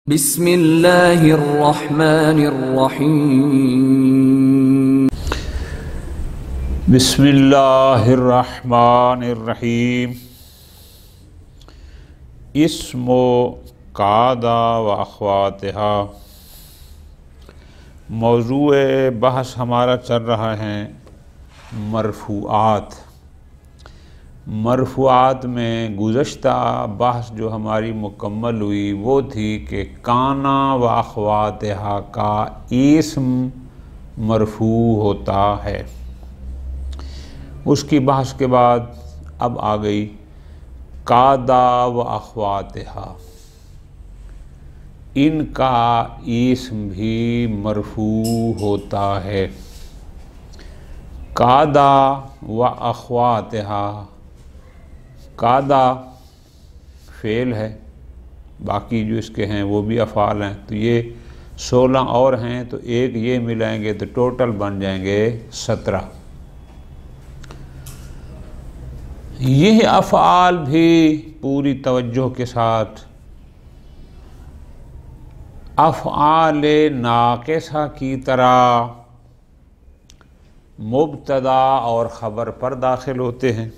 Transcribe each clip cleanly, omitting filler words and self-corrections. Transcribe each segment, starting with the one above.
بسم اللہ الرحمن الرحیم بسم اللہ الرحمن الرحیم اسم قاد و اخواتہا۔ موضوع بحث ہمارا چل رہا ہے مرفوعات۔ مرفوعات میں گزشتہ بحث جو ہماری مکمل ہوئی وہ تھی کہ کانا و اخواتہا کا اسم مرفوع ہوتا ہے۔ اس کی بحث کے بعد اب آ گئی قادا و اخواتہا، ان کا اسم بھی مرفوع ہوتا ہے۔ قادا و اخواتہا، قادا فعل ہے، باقی جو اس کے ہیں وہ بھی افعال ہیں، تو یہ 16 اور ہیں، تو ایک یہ ملائیں گے تو ٹوٹل بن جائیں گے 17۔ یہ افعال بھی پوری توجہ کے ساتھ افعال ناقصہ کی طرح مبتدا اور خبر پر داخل ہوتے ہیں۔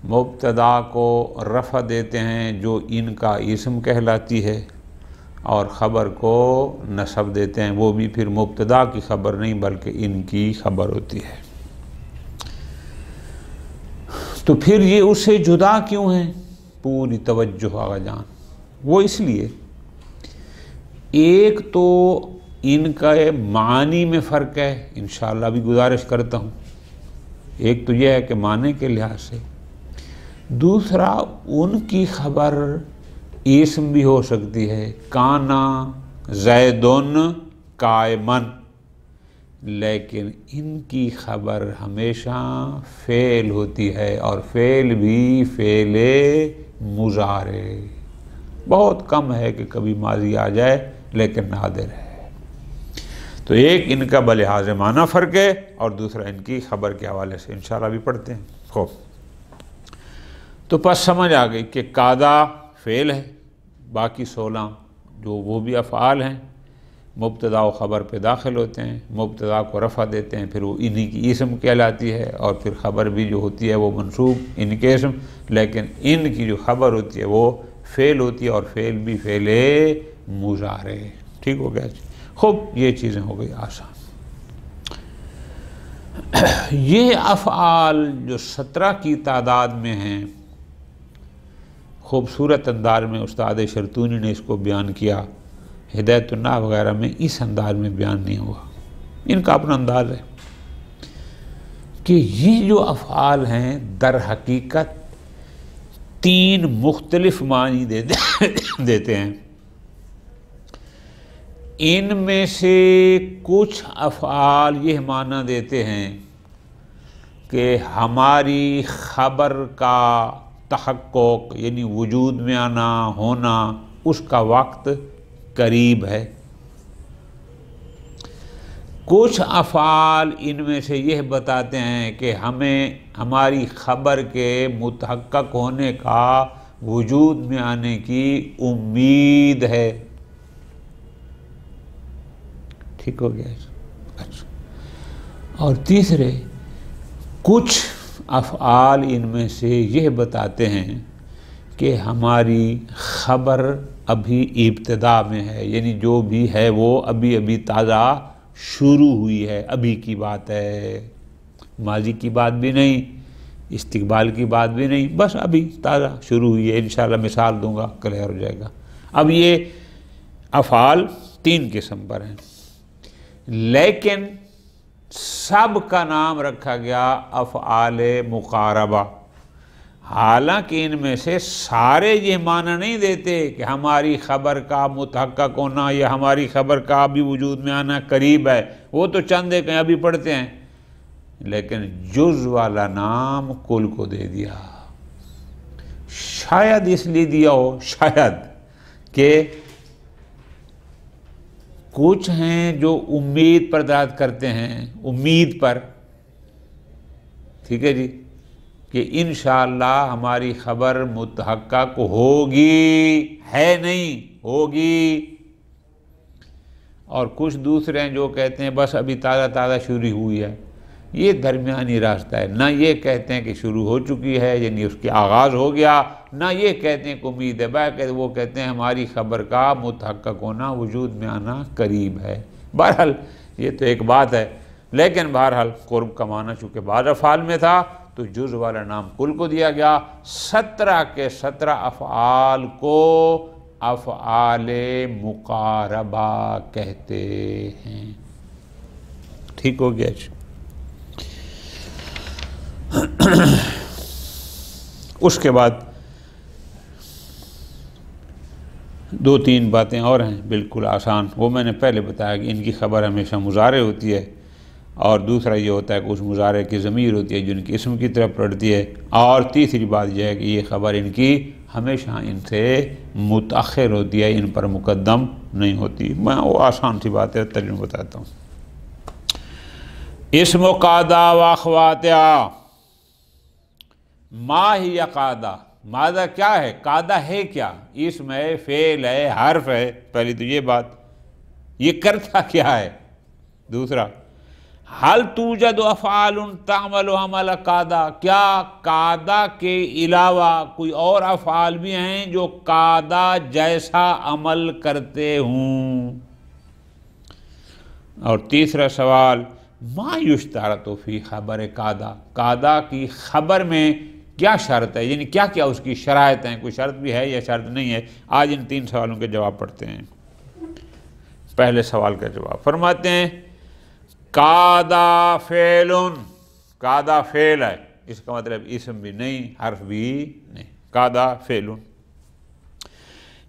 مبتدا کو رفع دیتے ہیں جو ان کا اسم کہلاتی ہے، اور خبر کو نصب دیتے ہیں، وہ بھی پھر مبتدا کی خبر نہیں بلکہ ان کی خبر ہوتی ہے۔ تو پھر یہ اس سے جدا کیوں ہیں؟ پوری توجہ آقا جان، وہ اس لیے ایک تو ان کا معنی میں فرق ہے، انشاءاللہ بھی گزارش کرتا ہوں۔ ایک تو یہ ہے کہ معنی کے لحاظ سے، دوسرا ان کی خبر اسم بھی ہو سکتی ہے، کانا زیدن قائمن، لیکن ان کی خبر ہمیشہ فعل ہوتی ہے، اور فعل بھی فعل مضارع۔ بہت کم ہے کہ کبھی ماضی آ جائے، لیکن نادر ہے۔ تو ایک ان کا بلحاظ معنی فرق ہے، اور دوسرا ان کی خبر کے حوالے سے انشاءاللہ بھی پڑھتے ہیں۔ خوب، تو پس سمجھ آ گئی کہ قادا فعل ہے، باقی 16 جو وہ بھی افعال ہیں، مبتدا و خبر پہ داخل ہوتے ہیں، مبتدا کو رفع دیتے ہیں، پھر وہ انہی کی اسم کہلاتی ہے، اور پھر خبر بھی جو ہوتی ہے وہ منصوب ان کے اسم، لیکن ان کی جو خبر ہوتی ہے وہ فعل ہوتی ہے، اور فعل بھی فعل مضارع۔ ٹھیک ہو گیا جی؟ خوب، یہ چیزیں ہو گئی آسان۔ یہ افعال جو 17 کی تعداد میں ہیں، خوبصورت انداز میں استاد شرطونی نے اس کو بیان کیا، ہدایت النحو وغیرہ میں اس انداز میں بیان نہیں ہوا، ان کا اپنا انداز ہے کہ یہ جو افعال ہیں در حقیقت 3 مختلف معنی دیتے ہیں۔ ان میں سے کچھ افعال یہ معنی دیتے ہیں کہ ہماری خبر کا تحقق، یعنی وجود میں آنا، ہونا، اس کا وقت قریب ہے۔ کچھ افعال ان میں سے یہ بتاتے ہیں کہ ہمیں ہماری خبر کے متحقق ہونے کا، وجود میں آنے کی امید ہے۔ ٹھیک ہو گیا؟ اچھا، اور تیسرے کچھ افعال ان میں سے یہ بتاتے ہیں کہ ہماری خبر ابھی ابتدا میں ہے، یعنی جو بھی ہے وہ ابھی تازہ شروع ہوئی ہے، ابھی کی بات ہے، ماضی کی بات بھی نہیں، استقبال کی بات بھی نہیں، بس ابھی تازہ شروع ہوئی ہے۔ انشاءاللہ مثال دوں گا، کلیئر ہو جائے گا۔ اب یہ افعال 3 قسم پر ہیں، لیکن سب کا نام رکھا گیا افعال مقاربہ، حالانکہ ان میں سے سارے یہ معنی نہیں دیتے کہ ہماری خبر کا متحقق ہونا یا ہماری خبر کا ابھی وجود میں آنا قریب ہے، وہ تو چند ایک ابھی پڑھتے ہیں، لیکن جز والا نام کل کو دے دیا۔ شاید اس لیے دیا ہو، شاید کہ کچھ ہیں جو امید پر دلالت کرتے ہیں، امید پر، ٹھیک ہے جی، کہ انشاءاللہ ہماری خبر متحقق ہوگی، ہے نہیں، ہوگی، اور کچھ دوسرے ہیں جو کہتے ہیں بس ابھی تازہ تازہ شروع ہوئی ہے. یہ درمیانی راستہ ہے، نہ یہ کہتے ہیں کہ شروع ہو چکی ہے یعنی اس کی آغاز ہو گیا، نہ یہ کہتے ہیں کہ امید ہے، بلکہ وہ کہتے ہیں ہماری خبر کا متحقق ہونا، وجود میں آنا قریب ہے. بہرحال یہ تو ایک بات ہے، لیکن بہرحال قرب کا معنی چونکہ بعض افعال میں تھا تو جز والا نام کل کو دیا گیا. 17 کے 17 افعال کو افعال مقاربہ کہتے ہیں. ٹھیک ہو گیا جی. اس کے بعد 2-3 باتیں اور ہیں بالکل آسان، وہ میں نے پہلے بتایا کہ ان کی خبر ہمیشہ مضارع ہوتی ہے، اور دوسرا یہ ہوتا ہے کہ اس مضارع کی ضمیر ہوتی ہے جو ان کی اسم کی طرف پڑھتی ہے، اور تیسری بات یہ ہے کہ یہ خبر ان کی ہمیشہ ان سے متأخر ہوتی ہے، ان پر مقدم نہیں ہوتی. میں وہ آسان سی بات ہے، ترجمہ بتاتا ہوں. اسم قادہ و اخواتہا، ما ہی قادہ، ماذا کیا ہے، قادہ ہے کیا، اسم ہے، فعل ہے، حرف ہے. پہلی تو یہ بات، یہ کرتا کیا ہے. دوسرا، حل توجد افعال تعمل عمل قادہ، کیا قادہ کے علاوہ کوئی اور افعال بھی ہیں جو قادہ جیسا عمل کرتے ہوں. اور تیسرا سوال، ما یشترط فی خبر قادہ، قادہ کی خبر میں کیا شرط ہے، یعنی کیا کیا اس کی شرائط ہیں، کوئی شرط بھی ہے یا شرط نہیں ہے. آج ان 3 سوالوں کے جواب پڑھتے ہیں. پہلے سوال کا جواب فرماتے ہیں قادہ فعل، قادہ فعل ہے، اس کا مطلب اسم بھی نہیں، حرف بھی نہیں. قادہ فعل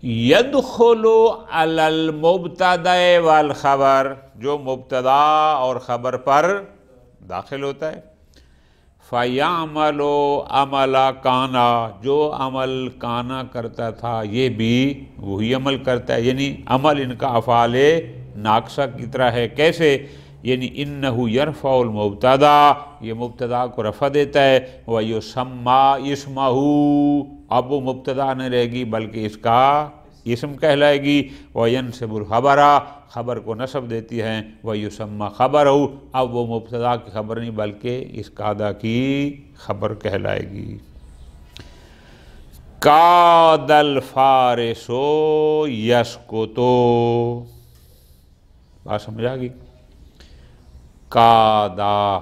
یدخل علی المبتدا والخبر، جو مبتدا اور خبر پر داخل ہوتا ہے. فَيَعْمَلُ عَمَلَ کانا، جو عمل کانا کرتا تھا یہ بھی وہی عمل کرتا ہے، یعنی عمل ان کا افعال ناقصہ کی طرح ہے. کیسے، یعنی انہو یرفع المبتدا، یہ مبتدا کو رفع دیتا ہے. وَيُسَمَّى اسمہو، اب وہ مبتدا نہ رہے گی بلکہ اس کا اسم کہلائے گی. وَيَنْصِبُ الْخَبَرَ، خبر کو نصب دیتی ہے. وَيُسَمَّى خَبَرَهُ، اب وہ مبتدا کی خبر نہیں بلکہ اس قادہ کی خبر کہلائے گی. قاد الفارس یسکت، بات سمجھ آ گئی. قادہ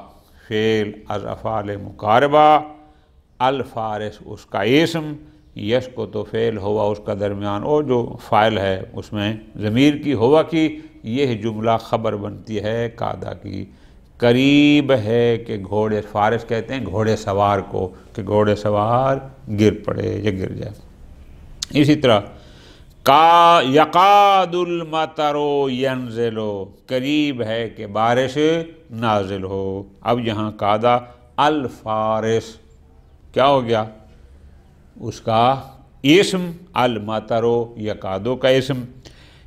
فعل از افعال مقاربہ، الفارس اس کا اسم، یسکت فعل ہوا اس کا درمیان، اور جو فاعل ہے اس میں ضمیر کی ہوا کی، یہ جملہ خبر بنتی ہے قادہ کی. قریب ہے کہ گھوڑے، فارس کہتے ہیں گھوڑے سوار کو، کہ گھوڑے سوار گر پڑے یا گر جائے. اسی طرح یقاد المطر ینزل، قریب ہے کہ بارش نازل ہو. اب یہاں قادہ الفارس کیا ہو گیا، اس کا اسم، المطر یقادو کا اسم،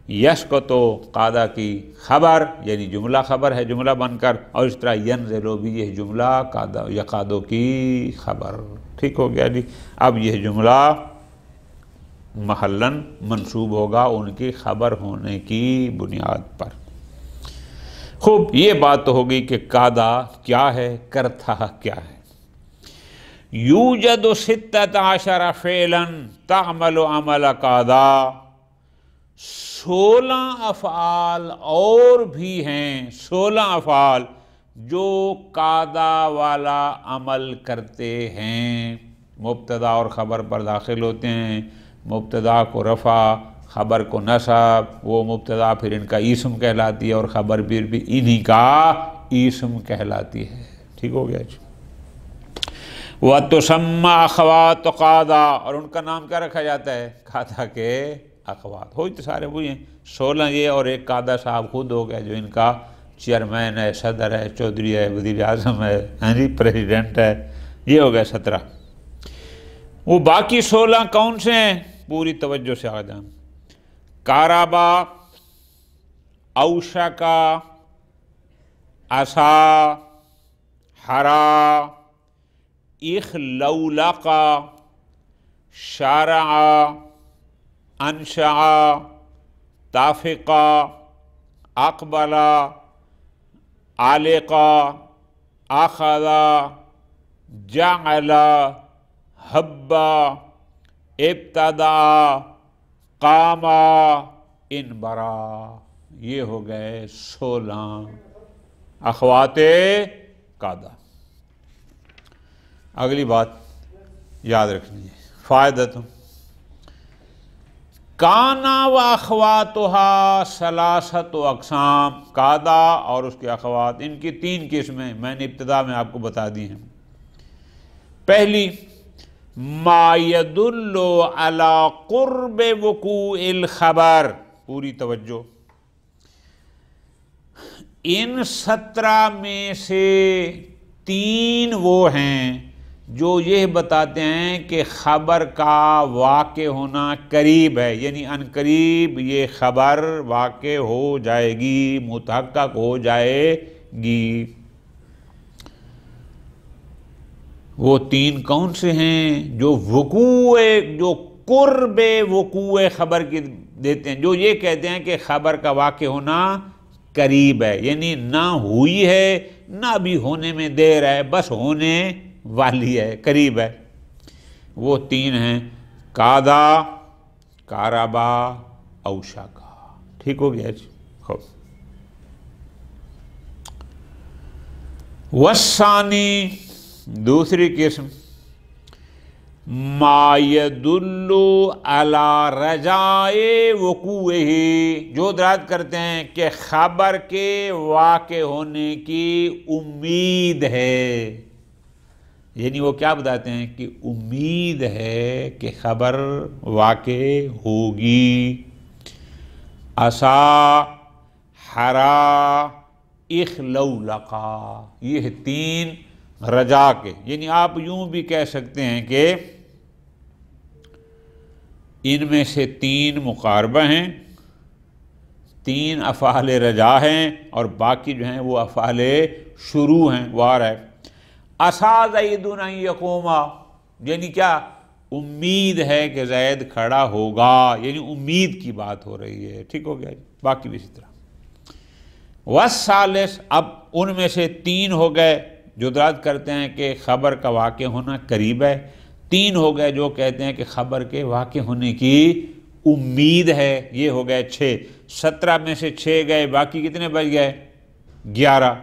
یسکتو قادہ کی خبر یعنی جملہ خبر ہے جملہ بن کر، اور اس طرح ینزلو بھی یہ جملہ قادہ یقادو کی خبر. ٹھیک ہو گیا جی. اب یہ جملہ محلاً منصوب ہوگا ان کی خبر ہونے کی بنیاد پر. خوب، یہ بات تو ہوگی کہ قادہ کیا ہے، کرتا کیا ہے. یوجد 16 فعلا تعمل عمل قادہ، 16 افعال اور بھی ہیں، 16 افعال جو قادہ والا عمل کرتے ہیں. مبتدا اور خبر پر داخل ہوتے ہیں، مبتدا کو رفع، خبر کو نصب، وہ مبتدا پھر ان کا اسم کہلاتی ہے اور خبر بھی انہی کا اسم کہلاتی ہے. ٹھیک ہو گیا جی. وَتُسَمَّى اخوات قادہ، اور ان کا نام کیا رکھا جاتا ہے، قادہ کے اخوات. ہوئی تو سارے وہی ہیں 16 یہ، اور ایک قادہ صاحب خود ہو گیا جو ان کا چیئرمین ہے، صدر ہے، چودھری ہے، وزیر اعظم ہے، پریزیڈنٹ ہے. یہ ہو گیا 17. وہ باقی 16 کون سے ہیں، پوری توجہ سے آ جائیں. قاربا، اوشکا، عصا، حرا، اخلولقا، شارع، انشع، تافقا، اقبلا، عالقا، اخذا، جعلا، حبا، ابتدا، قاما، انبرا۔ یہ ہو گئے 16 اخوات قادا۔ اگلی بات یاد رکھنی ہے، فائدۃ کانا و اخواتها ثلاثۃ اقسام۔ قادا اور اس کے اخوات، ان کی 3 قسمیں میں نے ابتدا میں آپ کو بتا دی ہیں۔ پہلی، ما يدل على قرب وقوع الخبر۔ پوری توجہ، ان 17 میں سے 3 وہ ہیں جو یہ بتاتے ہیں کہ خبر کا واقع ہونا قریب ہے، یعنی ان قریب یہ خبر واقع ہو جائے گی، متحقق ہو جائے گی۔ وہ 3 کون سے ہیں؟ جو جو قرب وقوع خبر کی دیتے ہیں، جو یہ کہتے ہیں کہ خبر کا واقع ہونا قریب ہے، یعنی نہ ہوئی ہے نہ ابھی ہونے میں دیر ہے، بس ہونے والی ہے، قریب ہے۔ وہ 3 ہیں، قادا، قاربا، اوشاکا۔ ٹھیک ہو گیا جی؟ خوب۔ والثانی، دوسری قسم، ما يدل على رجاء وقوعه، جو دلالت کرتے ہیں کہ خبر کے واقع ہونے کی امید ہے، یعنی وہ کیا بتاتے ہیں کہ امید ہے کہ خبر واقع ہوگی۔ عسا، حرا، اخلولقا، یہ 3 رجا کے، یعنی آپ یوں بھی کہہ سکتے ہیں کہ ان میں سے 3 مقاربہ ہیں، 3 افعال رجا ہیں، اور باقی جو ہیں وہ افعال شروع ہیں۔ وار ہے عسا زید ان یقوما، یعنی کیا؟ امید ہے کہ زید کھڑا ہوگا، یعنی امید کی بات ہو رہی ہے۔ ٹھیک ہو گیا جی؟ باقی بھی اسی طرح۔ والثالث، اب ان میں سے 3 ہو گئے جو دلالت کرتے ہیں کہ خبر کا واقع ہونا قریب ہے، 3 ہو گئے جو کہتے ہیں کہ خبر کے واقع ہونے کی امید ہے، یہ ہو گئے 6۔ 17 میں سے 6 گئے، باقی کتنے بچ گئے؟ 11۔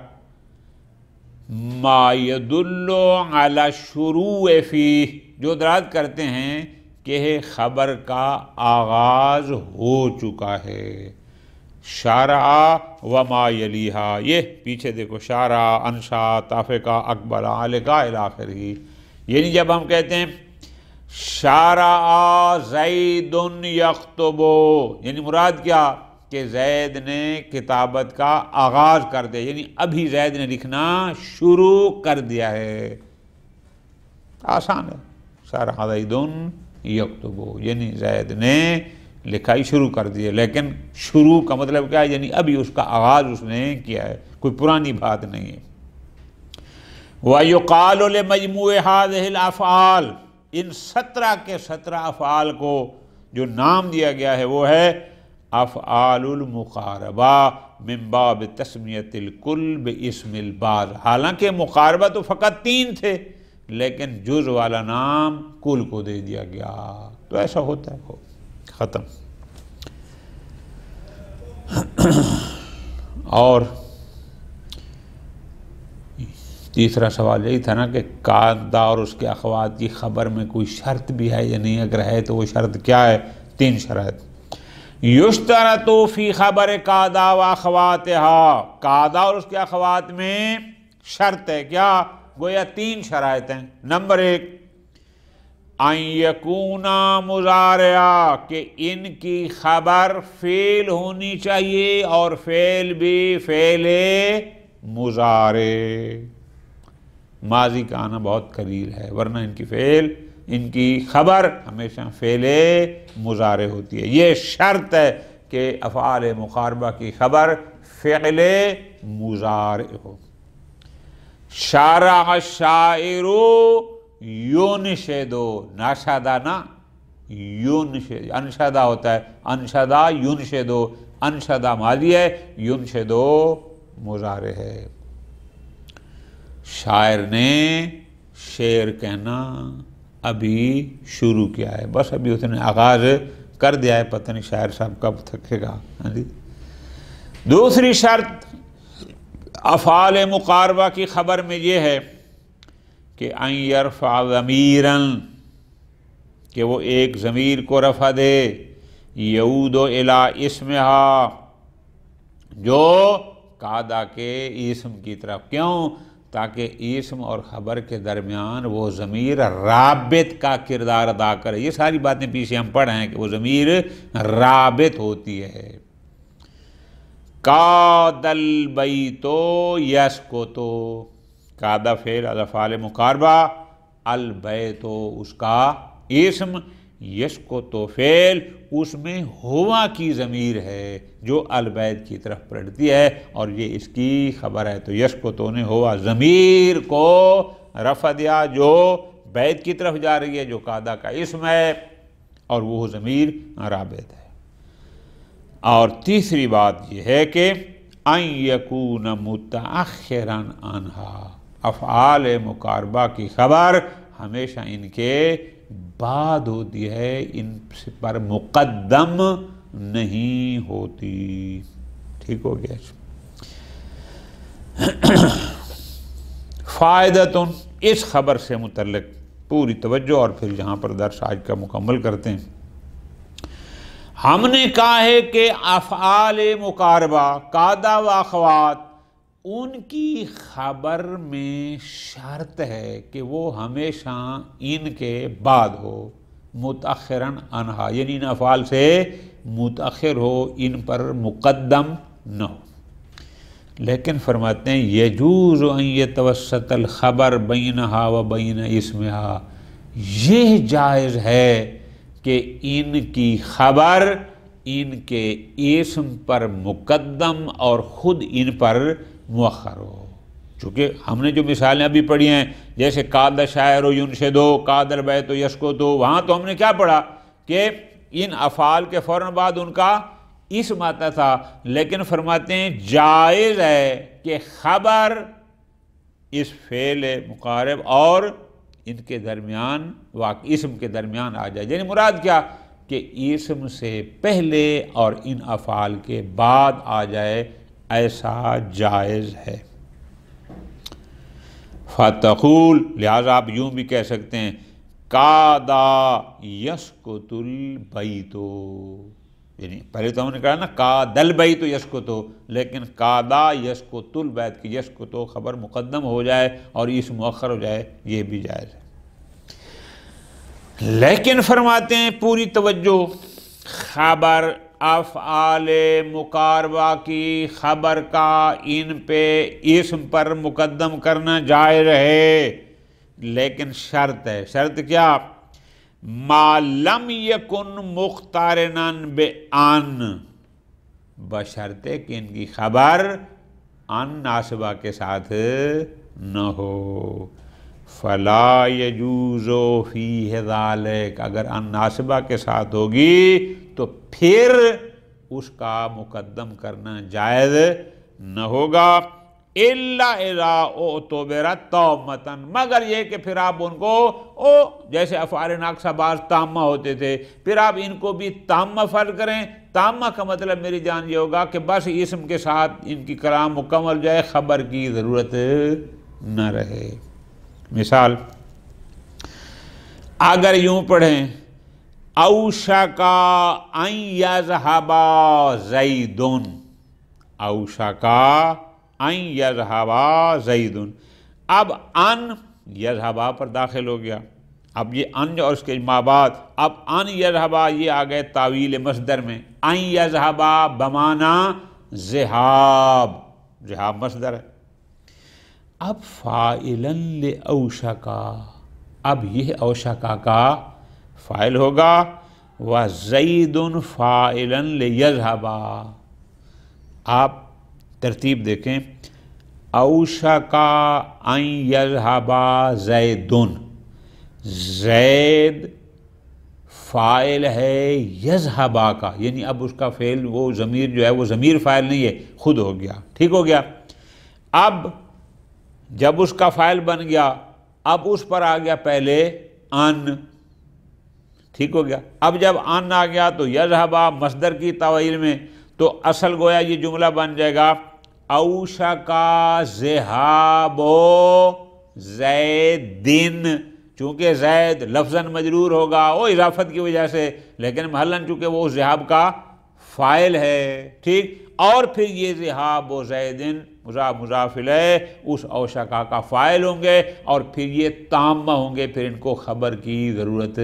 ما يدل على الشروع فيه، جو دلالت کرتے ہیں کہ خبر کا آغاز ہو چکا ہے۔ شارع وما یلیہا، یہ پیچھے دیکھو، شارع، انشا، تافقہ، اقبلہ، علقہ، الی آخرہ، یعنی جب ہم کہتے ہیں شارع زید یخطب، یعنی مراد کیا؟ کہ زید نے کتابت کا آغاز کر دیا، یعنی ابھی زید نے لکھنا شروع کر دیا ہے۔ آسان ہے، شارع زید یکتب، یعنی زید نے لکھائی شروع کر دی ہے، لیکن شروع کا مطلب کیا ہے؟ یعنی ابھی اس کا آغاز اس نے کیا ہے، کوئی پرانی بات نہیں ہے۔ وَيُقَالُ لِمَجْمُوعِ هَذِهِ الْأَفْعَالِ، ان 17 کے 17 افعال کو جو نام دیا گیا ہے وہ ہے افعال المقاربہ، من باب تسمیت الکل باسم البعض۔ حالانکہ مقاربہ تو فقط 3 تھے، لیکن جز والا نام کل کو دے دیا گیا، تو ایسا ہوتا ہے۔ ختم۔ اور تیسرا سوال یہی تھا نا کہ قادا اور اس کے اخوات کی خبر میں کوئی شرط بھی ہے یا نہیں، اگر ہے تو وہ شرط کیا ہے؟ 3 شرائط۔ یشترط فی خبر قادا و اخواتها، قادا اور اس کے اخوات میں شرط ہے کیا؟ گویا 3 شرائط ہیں۔ نمبر 1، ان یکونا مضارعہ، کہ ان کی خبر فعل ہونی چاہیے، اور فعل بھی فعل مضارع، ماضی کا آنا بہت قلیل ہے، ورنہ ان کی خبر ہمیشہ فعل مضارع ہوتی ہے۔ یہ شرط ہے کہ افعال مقاربہ کی خبر فعل مضارع ہو۔ شارع الشاعر ینشد، ناشادہ نا، ینشد، انشدہ ہوتا ہے، انشدہ ینشدو، انشدہ ماضی ہے، ینشدو مضارع ہے۔ شاعر نے شعر کہنا ابھی شروع کیا ہے، بس ابھی اس نے آغاز کر دیا ہے، پتہ نہیں شاعر صاحب کب تھکے گا۔ دوسری شرط افعال مقاربہ کی خبر میں یہ ہے کہ ان یرفع ضمیراً، کہ وہ ایک ضمیر کو رفع دے، یعود الی اسمہا، جو قاعدہ کے اسم کی طرف۔ کیوں؟ تاکہ اسم اور خبر کے درمیان وہ ضمیر رابط کا کردار ادا کرے۔ یہ ساری باتیں پیچھے ہم پڑھ ہیں کہ وہ ضمیر رابط ہوتی ہے۔ قاد البیت یسکت، قاد فعل از افعال مقاربہ، البیت اس کا اسم، یسکت فعل اس میں ہوا کی ضمیر ہے جو البیت کی طرف پلٹتی ہے، اور یہ اس کی خبر ہے۔ تو یسکت نے ہوا ضمیر کو رفع دیا جو بیت کی طرف جا رہی ہے، جو قادہ کا اسم ہے، اور وہ ضمیر رابط ہے۔ اور تیسری بات یہ ہے کہ ان یکون متأخرا عنہا، افعال مقاربہ کی خبر ہمیشہ ان کے بعد ہوتی ہے، ان پر مقدم نہیں ہوتی۔ ٹھیک ہو گیا؟ فائدۃ، اس خبر سے متعلق پوری توجہ، اور پھر یہاں پر درس آج کا مکمل کرتے ہیں۔ ہم نے کہا ہے کہ افعال مقاربہ، قادہ و اخوات، ان کی خبر میں شرط ہے کہ وہ ہمیشہ ان کے بعد ہو، متأخراً عنہا، یعنی ان افعال سے متأخر ہو، ان پر مقدم نہ ہو۔ لیکن فرماتے ہیں یجوز ان یتوسط الخبر بینہا و بین اسمہا، یہ جائز ہے کہ ان کی خبر ان کے اسم پر مقدم اور خود ان پر مؤخر ہو۔ چونکہ ہم نے جو مثالیں ابھی پڑھی ہیں، جیسے قاد شاعر ینشدو، قاد البیت یسکتو، وہاں تو ہم نے کیا پڑھا کہ ان افعال کے فوراً بعد ان کا اسم آتا تھا، لیکن فرماتے ہیں جائز ہے کہ خبر اس فعل مقارب اور ان کے درمیان اسم کے درمیان آ جائے۔ یعنی مراد کیا کہ اسم سے پہلے اور ان افعال کے بعد آ جائے، ایسا جائز ہے۔ فتقول، لہذا آپ یوں بھی کہہ سکتے ہیں قادا یسکت البیت، یعنی پہلے تو ہم نے کہا نا قاد البیت یسکتو، لیکن قادا یسکت البیت کی یسکتو خبر مقدم ہو جائے اور اسم مؤخر ہو جائے، یہ بھی جائز ہے۔ لیکن فرماتے ہیں پوری توجہ، خبر افعال مقاربہ کی خبر کا ان پہ اسم پر مقدم کرنا جائز ہے، لیکن شرط ہے۔ شرط کیا؟ ما لم یکن مقترنا بان، بشرطے کہ ان کی خبر ان ناصبہ کے ساتھ نہ ہو۔ فلا یجوز فیہ ذالک، اگر ان ناصبہ کے ساتھ ہوگی تو پھر اس کا مقدم کرنا جائز نہ ہوگا، الا اذا اعتبرت تامۃ، مگر یہ کہ پھر آپ ان کو جیسے افعال ناقصہ بعض تامہ ہوتے تھے، پھر آپ ان کو بھی تامہ فرض کریں۔ تامہ کا مطلب میری جان یہ ہوگا کہ بس اسم کے ساتھ ان کی کلام مکمل جائے، خبر کی ضرورت نہ رہے۔ مثال اگر یوں پڑھیں اوشکا ان یذهبا زید، اوشکا ان یذهبا زید، اب ان یذهبا پر داخل ہو گیا، اب یہ ان اور اس کے ما بعد اب ان یذهبا یہ آ گئے تاویل مصدر میں، ان یذهبا بمعنی ذہاب، ذہاب مصدر ہے۔ اب فاعلا لأوشکا، اب یہ اوشکا کا فاعل ہوگا، وزید فاعلا لیذهبا۔ آپ ترتیب دیکھیں، اوشکا ان یذهبا زید، زید فاعل ہے یذہبا کا، یعنی اب اس کا فعل وہ ضمیر جو ہے وہ ضمیر فاعل نہیں ہے، خود ہو گیا، ٹھیک ہو گیا۔ اب جب اس کا فاعل بن گیا، اب اس پر آ گیا پہلے ان، ٹھیک ہو گیا۔ اب جب ان آ گیا تو یذہبا مصدر کی تعویل میں تو اصل گویا یہ جملہ بن جائے گا اوشکا ذہاب زیدن، چونکہ زید لفظاً مجرور ہوگا وہ اضافت کی وجہ سے، لیکن محلاً چونکہ وہ ذہاب کا فاعل ہے، ٹھیک۔ اور پھر یہ ذہاب و زیدن مضاف مضاف الیہ اس اوشکا کا فاعل ہوں گے، اور پھر یہ تامہ ہوں گے، پھر ان کو خبر کی ضرورت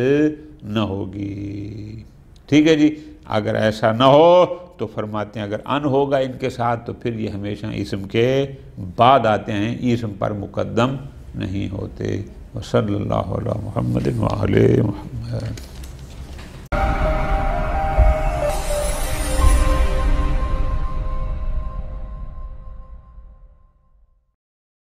نہ ہوگی، ٹھیک ہے جی۔ اگر ایسا نہ ہو تو فرماتے ہیں اگر ان ہوگا ان کے ساتھ تو پھر یہ ہمیشہ اسم کے بعد آتے ہیں، اسم پر مقدم نہیں ہوتے۔ وصلی اللہ علی محمد وعلی محمد۔